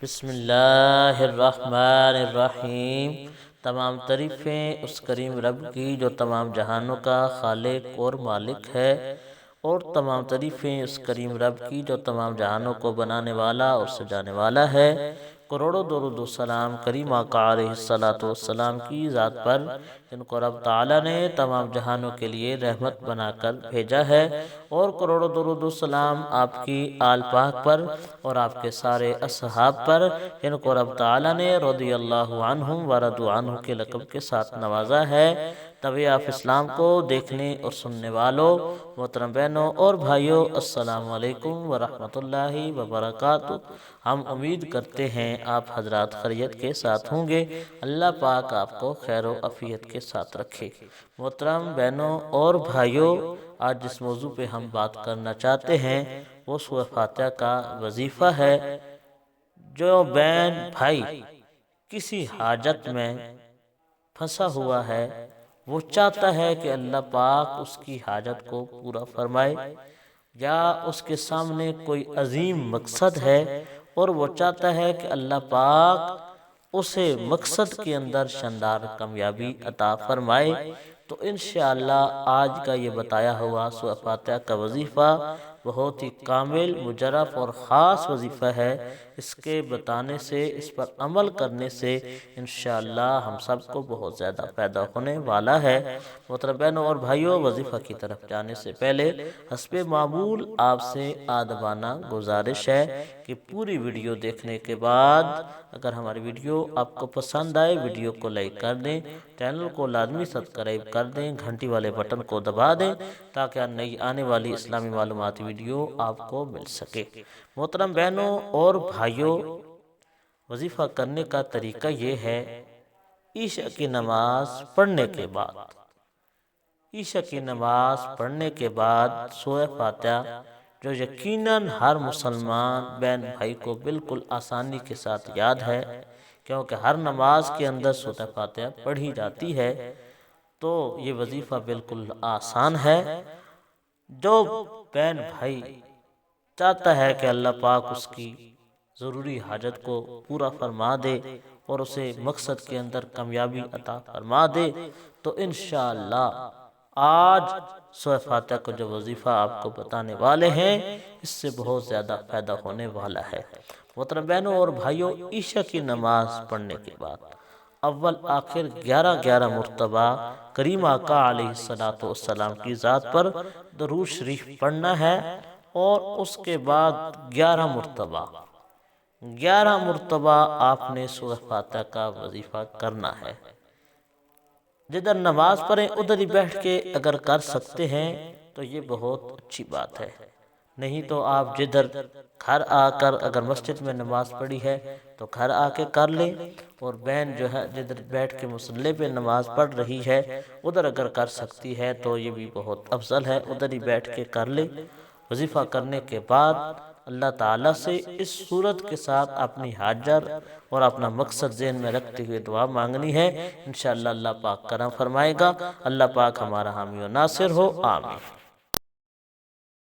بسم اللہ الرحمن الرحیم۔ تمام تعریفیں اس کریم رب کی جو تمام جہانوں کا خالق اور مالک ہے، اور تمام تعریفیں اس کریم رب کی جو تمام جہانوں کو بنانے والا اور سجانے والا ہے۔ کروڑوں درود و سلام کریم آقا علیہ الصلوۃ والسلام کی ذات پر، جن کو رب تعالیٰ نے تمام جہانوں کے لیے رحمت بنا کر بھیجا ہے، اور کروڑوں درود و سلام آپ کی آل پاک پر اور آپ کے سارے اصحاب پر، جن کو رب تعالیٰ نے رضی اللہ عنہم ورضوا عنہ کے لقب کے ساتھ نوازا ہے۔ طبی آپ اسلام کو دیکھنے اور سننے والوں، محترم بہنوں اور بھائیوں، السلام علیکم ورحمۃ اللہ وبرکاتہ۔ ہم امید کرتے ہیں آپ حضرات خیریت کے ساتھ ہوں گے۔ اللہ پاک آپ کو خیر و عافیت کے ساتھ رکھے۔ محترم بہنوں اور بھائیوں، آج جس موضوع پہ ہم بات کرنا چاہتے ہیں وہ سورہ فاتحہ کا وظیفہ ہے۔ جو بہن بھائی کسی حاجت میں پھنسا ہوا ہے، وہ چاہتا ہے کہ اللہ پاک اس کی حاجت کو پورا فرمائے، یا اس کے سامنے کوئی عظیم مقصد ہے اور وہ چاہتا ہے کہ اللہ پاک اسے مقصد کے اندر شاندار کامیابی عطا فرمائے، تو انشاءاللہ آج کا یہ بتایا ہوا سورہ فاتحہ کا وظیفہ بہت ہی کامل، مجرب اور خاص وظیفہ ہے۔ اس کے بتانے سے، اس پر عمل کرنے سے انشاءاللہ ہم سب کو بہت زیادہ فائدہ ہونے والا ہے۔ محترم بہنوں اور بھائیوں، وظیفہ کی طرف جانے سے پہلے حسب معمول آپ سے ادبانہ گزارش ہے کہ پوری ویڈیو دیکھنے کے بعد اگر ہماری ویڈیو آپ کو پسند آئے، ویڈیو کو لائک کر دیں، چینل کو لازمی سبسکرائب کر دیں، گھنٹی والے بٹن کو دبا دیں تاکہ نئی آنے والی اسلامی معلوماتی ویڈیو آپ کو مل سکے۔ محترم بہنوں اور بھائیوں، وظیفہ کرنے کا طریقہ یہ ہے، عشاء کی نماز پڑھنے کے بعد، عشاء کی نماز پڑھنے کے بعد سورہ فاتحہ، جو یقیناً ہر مسلمان بہن بھائی کو بالکل آسانی کے ساتھ یاد ہے، کیونکہ ہر نماز کے اندر سورہ فاتحہ پڑھی جاتی ہے، تو یہ وظیفہ بالکل آسان ہے۔ جو بہن بھائی چاہتا ہے کہ اللہ پاک اس کی ضروری حاجت کو پورا فرما دے اور اسے مقصد کے اندر کامیابی عطا فرما دے، تو انشاءاللہ آج سورہ فاتحہ کو جو وظیفہ آپ کو بتانے والے ہیں، اس سے بہت زیادہ فائدہ ہونے والا ہے۔ محترم بہنوں اور بھائیوں، عشاء کی نماز پڑھنے کے بعد اول آخر 11 مرتبہ کریم آقا علیہ الصلوۃ والسلام کی ذات پر درود شریف پڑھنا ہے، اور اس کے بعد 11 مرتبہ آپ نے سورہ فاتحہ کا وظیفہ کرنا ہے۔ جدھر نماز پڑھیں ادھر ہی بیٹھ کے اگر کر سکتے ہیں تو یہ بہت اچھی بات ہے، نہیں تو آپ جدھر گھر آ کر اگر مسجد میں نماز پڑھی ہے تو گھر آ کے کر لیں، اور بہن جو ہے جدھر بیٹھ کے مصلی پہ نماز پڑھ رہی ہے ادھر اگر کر سکتی ہے تو یہ بھی بہت افضل ہے، ادھر ہی بیٹھ کے کر لیں۔ وظیفہ کرنے کے بعد اللہ تعالیٰ سے اس صورت کے ساتھ اپنی حاجت اور اپنا مقصد ذہن میں رکھتے ہوئے دعا مانگنی ہے، انشاءاللہ اللہ پاک کرم فرمائے گا۔ اللہ پاک ہمارا حامی و ناصر ہو، آمین۔